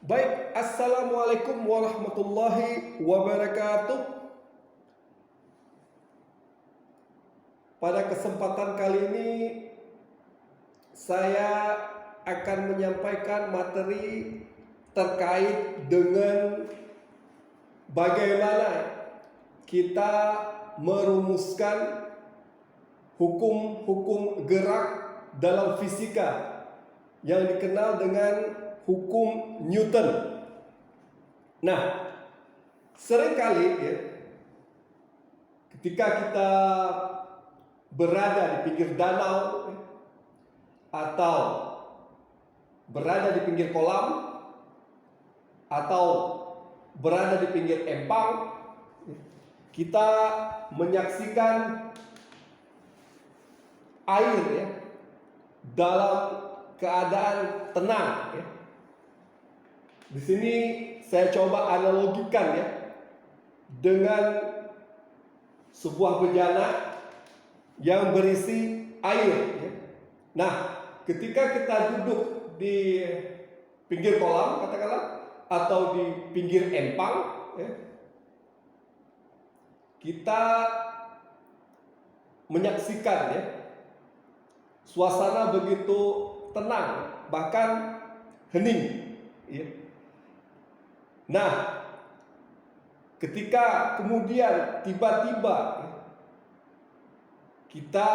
Baik, Assalamualaikum warahmatullahi wabarakatuh. Pada kesempatan kali ini saya akan menyampaikan materi terkait dengan bagaimana kita merumuskan hukum-hukum gerak dalam fisika yang dikenal dengan hukum Newton. Nah, seringkali ya, ketika kita berada di pinggir danau atau berada di pinggir kolam atau berada di pinggir empang, kita menyaksikan air ya, dalam keadaan tenang ya. Di sini saya coba analogikan ya dengan sebuah bejana yang berisi air ya. Nah, ketika kita duduk di pinggir kolam katakanlah atau di pinggir empang ya, kita menyaksikan ya suasana begitu tenang, bahkan hening ya. Nah, ketika kemudian tiba-tiba kita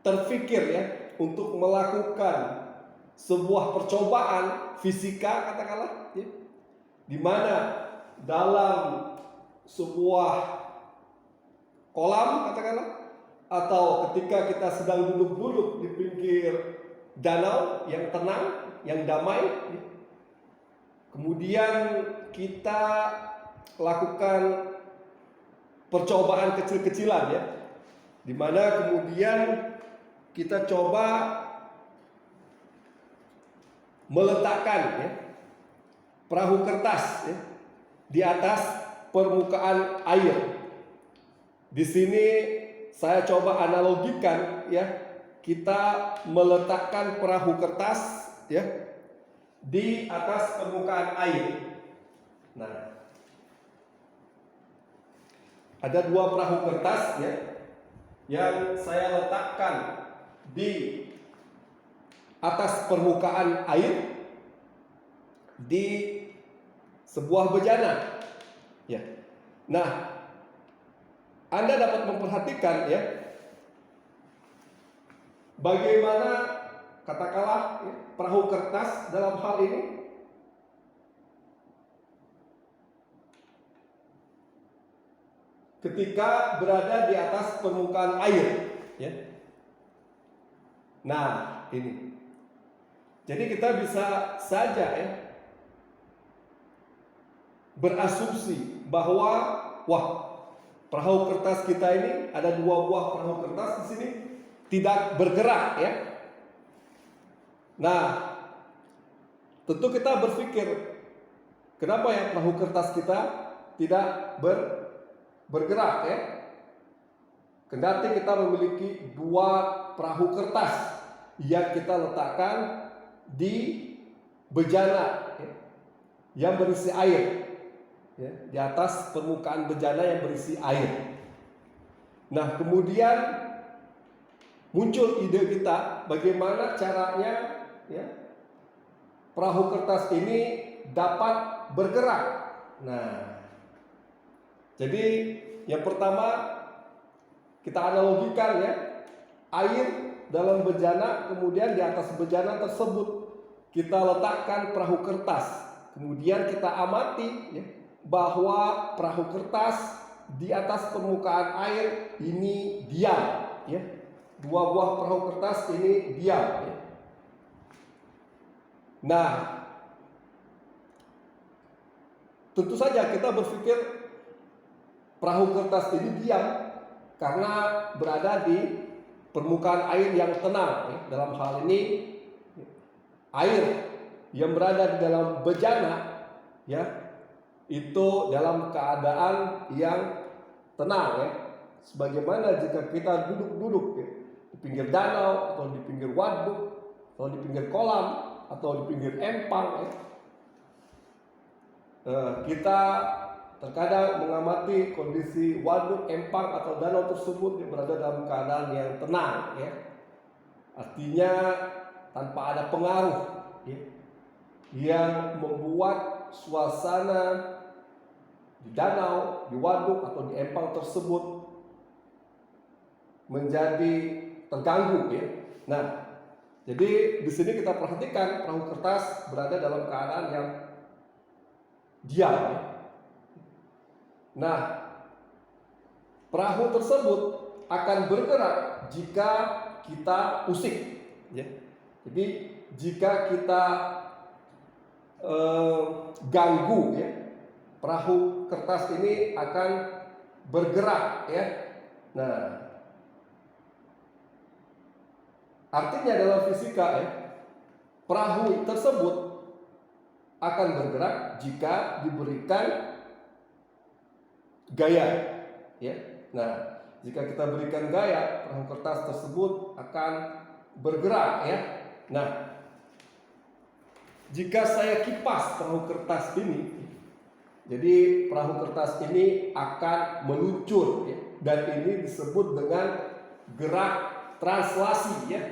terfikir ya untuk melakukan sebuah percobaan fisika katakanlah ya, di mana dalam sebuah kolam katakanlah atau ketika kita sedang duduk-duduk di pinggir danau yang tenang, yang damai ya, kemudian kita lakukan percobaan kecil-kecilan ya, di mana kemudian kita coba meletakkan ya, perahu kertas ya, di atas permukaan air. Di sini saya coba analogikan ya, kita meletakkan perahu kertas ya di atas permukaan air. Nah, ada dua perahu kertas ya yang saya letakkan di atas permukaan air di sebuah bejana ya. Nah, Anda dapat memperhatikan ya bagaimana katakanlah ya, perahu kertas dalam hal ini ketika berada di atas permukaan air ya. Nah, ini. Jadi kita bisa saja ya berasumsi bahwa wah, perahu kertas kita ini ada dua buah perahu kertas di sini tidak bergerak ya. Nah, tentu kita berpikir kenapa ya perahu kertas kita tidak bergerak ya. Kendati kita memiliki dua perahu kertas yang kita letakkan di bejana ya, yang berisi air ya, di atas permukaan bejana yang berisi air. Nah, kemudian muncul ide kita bagaimana caranya ya, perahu kertas ini dapat bergerak. Nah, jadi yang pertama kita analogikan ya, air dalam bejana, kemudian di atas bejana tersebut kita letakkan perahu kertas. Kemudian kita amati ya, bahwa perahu kertas di atas permukaan air ini diam ya. Dua buah perahu kertas ini diam ya. Nah, tentu saja kita berpikir perahu kertas ini diam karena berada di permukaan air yang tenang ya. Dalam hal ini air yang berada di dalam bejana ya, itu dalam keadaan yang tenang ya. Sebagaimana jika kita duduk-duduk ya, di pinggir danau atau di pinggir waduk atau di pinggir kolam atau di pinggir empang, kita terkadang mengamati kondisi waduk, empang atau danau tersebut yang berada dalam keadaan yang tenang, ya. Artinya tanpa ada pengaruh, ya, yang membuat suasana di danau, di waduk atau di empang tersebut menjadi terganggu, ya. Nah, jadi di sini kita perhatikan perahu kertas berada dalam keadaan yang diam, ya. Nah, perahu tersebut akan bergerak jika kita usik, ya. Jadi jika kita ganggu, ya, perahu kertas ini akan bergerak, ya. Nah, artinya dalam fisika, ya, perahu tersebut akan bergerak jika diberikan gaya, ya. Nah, jika kita berikan gaya, perahu kertas tersebut akan bergerak, ya. Nah, jika saya kipas perahu kertas ini, jadi perahu kertas ini akan meluncur, ya, dan ini disebut dengan gerak translasi, ya.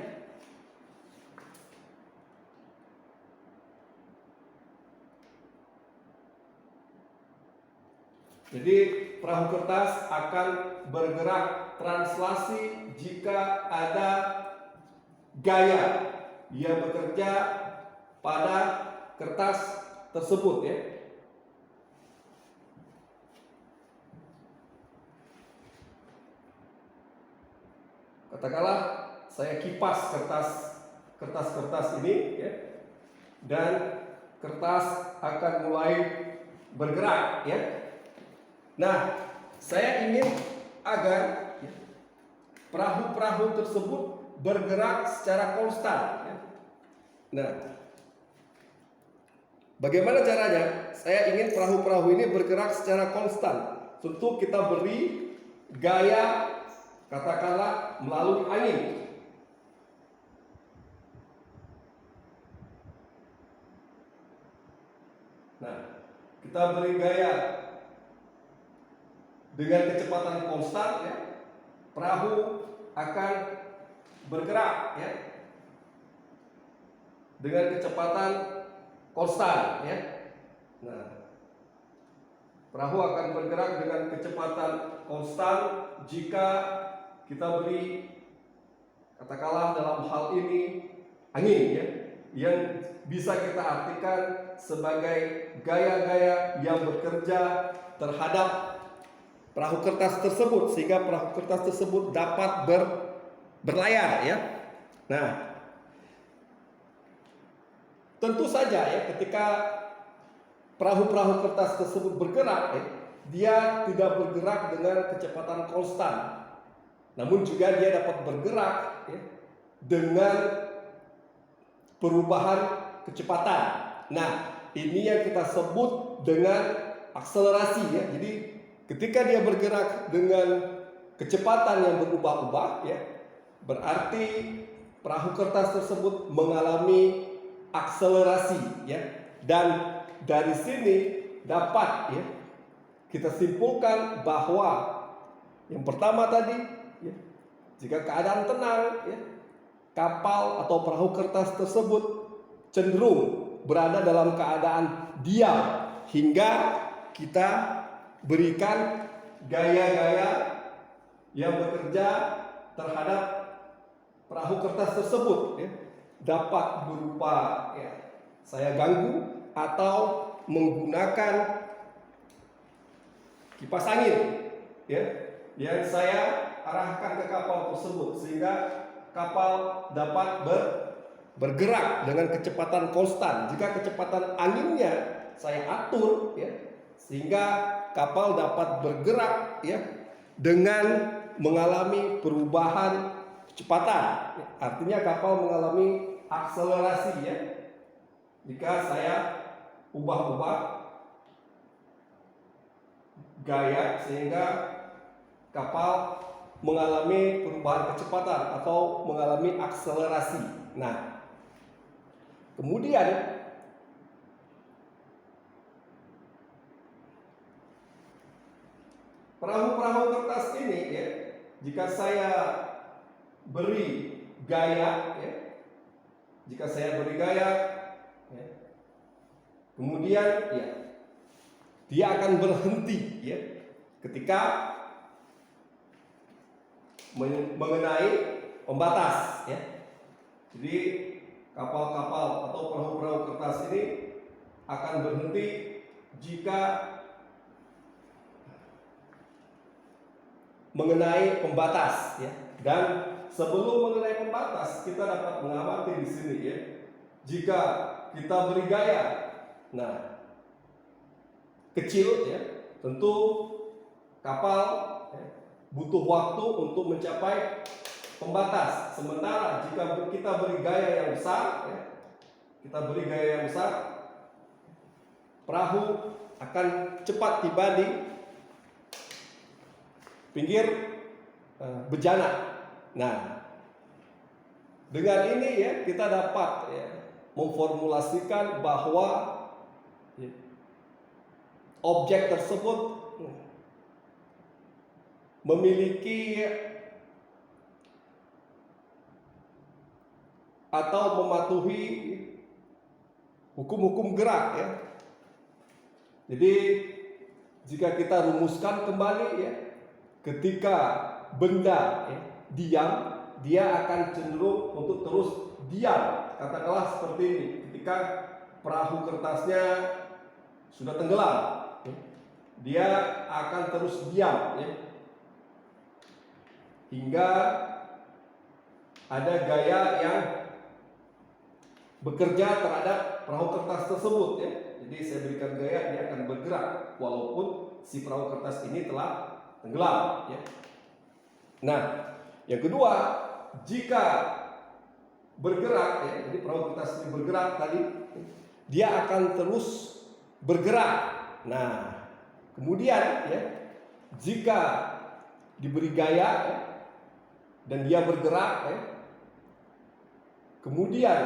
Jadi perahu kertas akan bergerak translasi jika ada gaya yang bekerja pada kertas tersebut, ya. Katakanlah saya kipas kertas ini, ya, dan kertas akan mulai bergerak, ya. Nah, saya ingin agar, ya, perahu-perahu tersebut bergerak secara konstan, ya. Nah, bagaimana caranya? Saya ingin perahu-perahu ini bergerak secara konstan. Tentu kita beri gaya, katakanlah melalui angin. Nah, kita beri gaya dengan kecepatan konstan, ya, perahu akan bergerak, ya, dengan kecepatan konstan, ya. Nah, perahu akan bergerak dengan kecepatan konstan jika kita beri, katakanlah dalam hal ini angin, ya, yang bisa kita artikan sebagai gaya-gaya yang bekerja terhadap perahu kertas tersebut sehingga perahu kertas tersebut dapat berlayar, ya. Nah, tentu saja, ya, ketika perahu-perahu kertas tersebut bergerak, ya, dia tidak bergerak dengan kecepatan konstan, namun juga dia dapat bergerak, ya, dengan perubahan kecepatan. Nah, ini yang kita sebut dengan akselerasi, ya. Jadi ketika dia bergerak dengan kecepatan yang berubah-ubah, ya, berarti perahu kertas tersebut mengalami akselerasi, ya. Dan dari sini dapat, ya, kita simpulkan bahwa yang pertama tadi, ya, jika keadaan tenang, ya, kapal atau perahu kertas tersebut cenderung berada dalam keadaan diam hingga kita berikan gaya-gaya yang bekerja terhadap perahu kertas tersebut, ya. Dapat berupa, ya, saya ganggu atau menggunakan kipas angin, ya, yang saya arahkan ke kapal tersebut sehingga kapal dapat bergerak dengan kecepatan konstan. Jika kecepatan anginnya saya atur, ya, sehingga kapal dapat bergerak, ya, dengan mengalami perubahan kecepatan. Artinya kapal mengalami akselerasi, ya, jika saya ubah-ubah gaya sehingga kapal mengalami perubahan kecepatan atau mengalami akselerasi. Nah, kemudian perahu-perahu kertas ini ya, jika saya beri gaya ya, ya, kemudian ya dia akan berhenti ya ketika mengenai pembatas ya. Jadi kapal-kapal atau perahu-perahu kertas ini akan berhenti jika mengenai pembatas ya. Dan sebelum mengenai pembatas kita dapat mengamati di sini ya. Jika kita beri gaya kecil ya, tentu kapal ya, butuh waktu untuk mencapai pembatas. Sementara jika kita beri gaya yang besar ya, perahu akan cepat tiba di pinggir bejana. Nah, dengan ini ya kita dapat ya memformulasikan bahwa ya, objek tersebut memiliki atau mematuhi hukum-hukum gerak ya. Jadi jika kita rumuskan kembali ya, ketika benda ya, diam, dia akan cenderung untuk terus diam. Katakanlah seperti ini, ketika perahu kertasnya sudah tenggelam ya, dia akan terus diam ya, hingga ada gaya yang bekerja terhadap perahu kertas tersebut ya. Jadi saya berikan gaya, dia akan bergerak walaupun si perahu kertas ini telah tenggelam ya. Nah, yang kedua, jika bergerak ya, jadi perahu kertas ini bergerak tadi, dia akan terus bergerak. Nah, kemudian ya, jika diberi gaya ya, dan dia bergerak ya, kemudian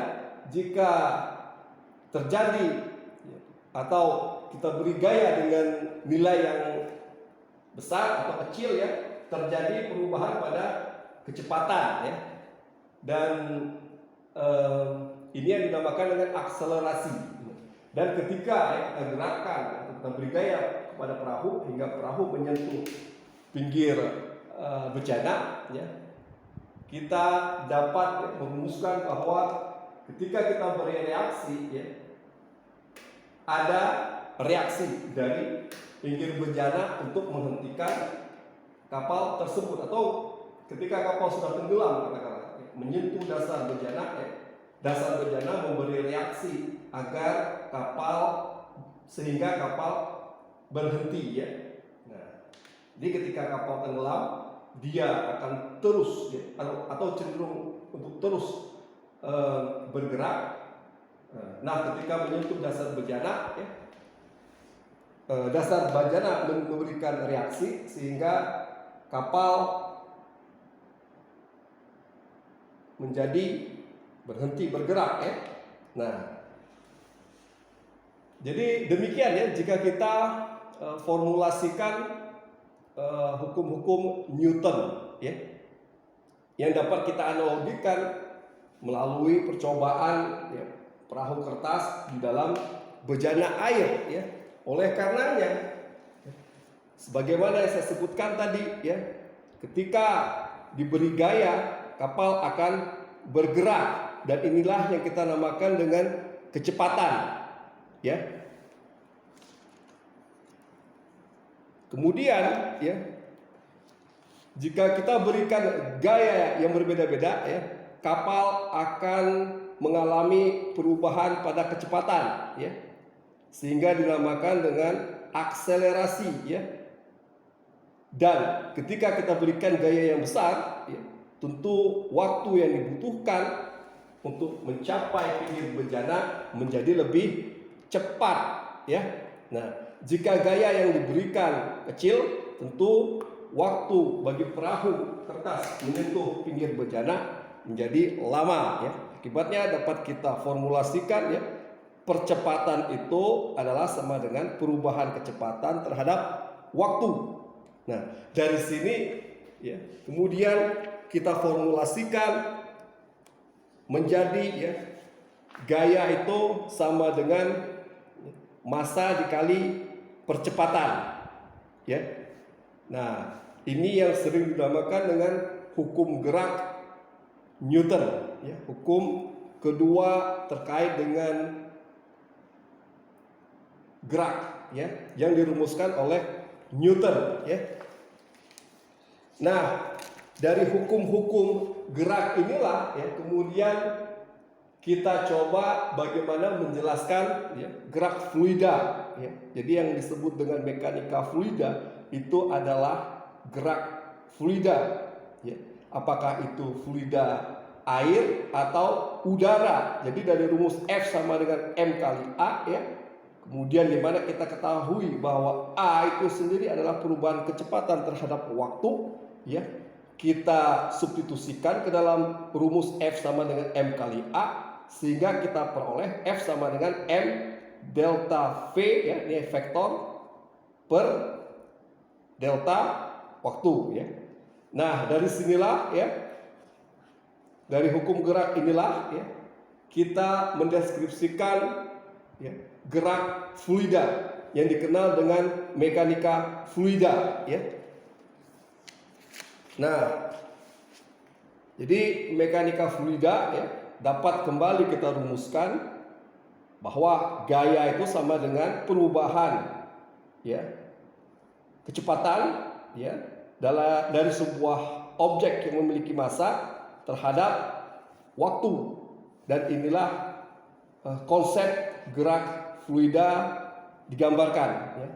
jika terjadi ya, atau kita beri gaya dengan nilai yang besar atau kecil ya, terjadi perubahan pada kecepatan ya, dan ini yang dinamakan dengan akselerasi. Dan ketika ya, kita gerakan atau kita beri gaya kepada perahu hingga perahu menyentuh pinggir bejana ya, kita dapat ya, merumuskan bahwa ketika kita beri reaksi ya, ada reaksi dari pinggir bejana untuk menghentikan kapal tersebut, atau ketika kapal sudah tenggelam katakanlah ya, menyentuh dasar bejana ya, dasar bejana memberi reaksi agar kapal, sehingga kapal berhenti ya. Nah, jadi ketika kapal tenggelam dia akan terus ya, atau cenderung untuk terus bergerak. Nah, ketika menyentuh dasar bejana ya, dasar bejana memberikan reaksi sehingga kapal menjadi berhenti bergerak ya. Nah, jadi demikian ya jika kita formulasikan hukum-hukum Newton ya, yang dapat kita analogikan melalui percobaan ya, perahu kertas di dalam bejana air ya. Oleh karenanya, sebagaimana yang saya sebutkan tadi ya, ketika diberi gaya kapal akan bergerak, dan inilah yang kita namakan dengan kecepatan ya. Kemudian ya, jika kita berikan gaya yang berbeda-beda ya, kapal akan mengalami perubahan pada kecepatan ya, sehingga dinamakan dengan akselerasi ya. Dan ketika kita berikan gaya yang besar ya, tentu waktu yang dibutuhkan untuk mencapai pinggir bejana menjadi lebih cepat ya. Nah, jika gaya yang diberikan kecil, tentu waktu bagi perahu kertas menyentuh pinggir bejana menjadi lama ya. Akibatnya dapat kita formulasikan ya, percepatan itu adalah sama dengan perubahan kecepatan terhadap waktu. Nah, dari sini ya, kemudian kita formulasikan menjadi ya, gaya itu sama dengan massa dikali percepatan ya. Nah, ini yang sering dinamakan dengan hukum gerak Newton ya. Hukum kedua terkait dengan gerak ya, yang dirumuskan oleh Newton ya. Nah, dari hukum-hukum gerak inilah ya, kemudian kita coba bagaimana menjelaskan ya, gerak fluida ya. Jadi yang disebut dengan mekanika fluida itu adalah gerak fluida ya. Apakah itu fluida air atau udara. Jadi dari rumus F sama dengan M kali A ya. Kemudian di mana kita ketahui bahwa A itu sendiri adalah perubahan kecepatan terhadap waktu ya. Kita substitusikan ke dalam rumus F sama dengan M kali A, sehingga kita peroleh F sama dengan M delta V ya, ini vektor per delta waktu ya. Nah, dari sinilah ya, dari hukum gerak inilah ya, kita mendeskripsikan ya, gerak fluida yang dikenal dengan mekanika fluida ya. Nah, jadi mekanika fluida ya, dapat kembali kita rumuskan bahwa gaya itu sama dengan perubahan ya, kecepatan ya, dari sebuah objek yang memiliki massa terhadap waktu. Dan inilah konsep gerak fluida digambarkan ya,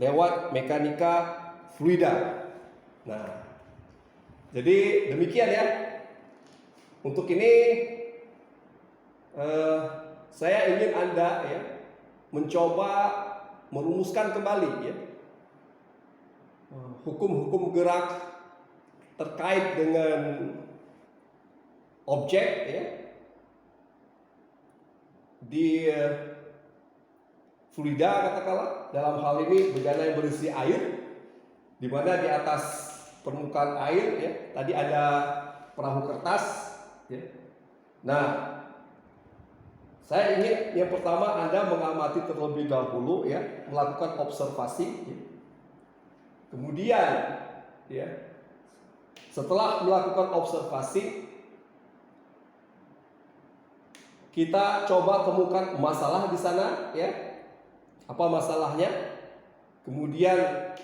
lewat mekanika fluida. Nah, jadi demikian ya. Untuk ini saya ingin Anda ya, mencoba merumuskan kembali ya, hukum-hukum gerak terkait dengan objek ya, di fluida katakanlah, dalam hal ini bejana yang berisi air, di mana di atas permukaan air ya, tadi ada perahu kertas ya. Nah, saya ingin yang pertama Anda mengamati terlebih dahulu ya, melakukan observasi ya. Kemudian ya, setelah melakukan observasi, kita coba temukan masalah di sana ya. Apa masalahnya? Kemudian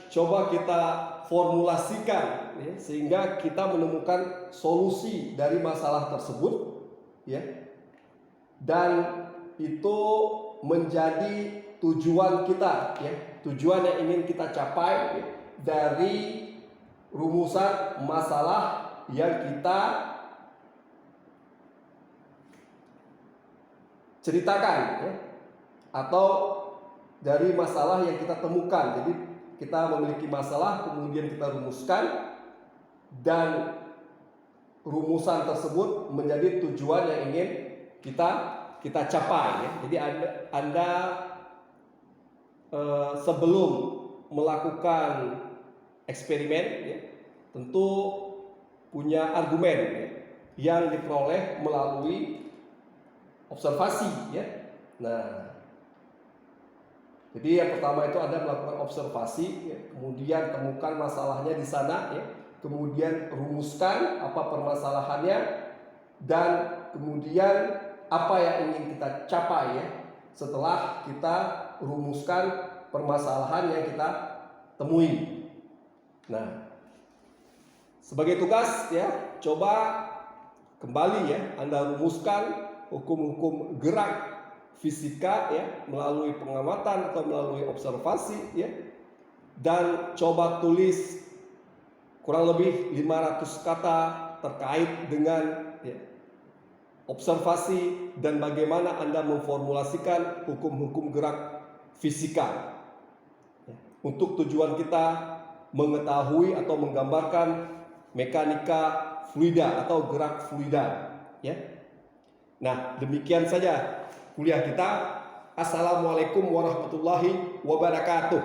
coba kita formulasikan ya, sehingga kita menemukan solusi dari masalah tersebut ya. Dan itu menjadi tujuan kita ya, tujuan yang ingin kita capai ya, dari rumusan masalah yang kita ceritakan ya, atau dari masalah yang kita temukan. Jadi kita memiliki masalah, kemudian kita rumuskan, dan rumusan tersebut menjadi tujuan yang ingin kita capai ya. Jadi Anda sebelum melakukan eksperimen ya, tentu punya argumen ya, yang diperoleh melalui observasi ya. Nah, jadi yang pertama itu Anda melakukan observasi ya, kemudian temukan masalahnya di sana ya, kemudian rumuskan apa permasalahannya, dan kemudian apa yang ingin kita capai ya, setelah kita rumuskan permasalahan yang kita temui. Nah, sebagai tugas ya, coba kembali ya, Anda rumuskan hukum-hukum gerak fisika ya, melalui pengamatan atau melalui observasi ya, dan coba tulis kurang lebih 500 kata terkait dengan ya, observasi dan bagaimana Anda memformulasikan hukum-hukum gerak fisika ya, untuk tujuan kita mengetahui atau menggambarkan mekanika fluida atau gerak fluida ya. Nah, demikian saja kuliah kita. Assalamualaikum warahmatullahi wabarakatuh.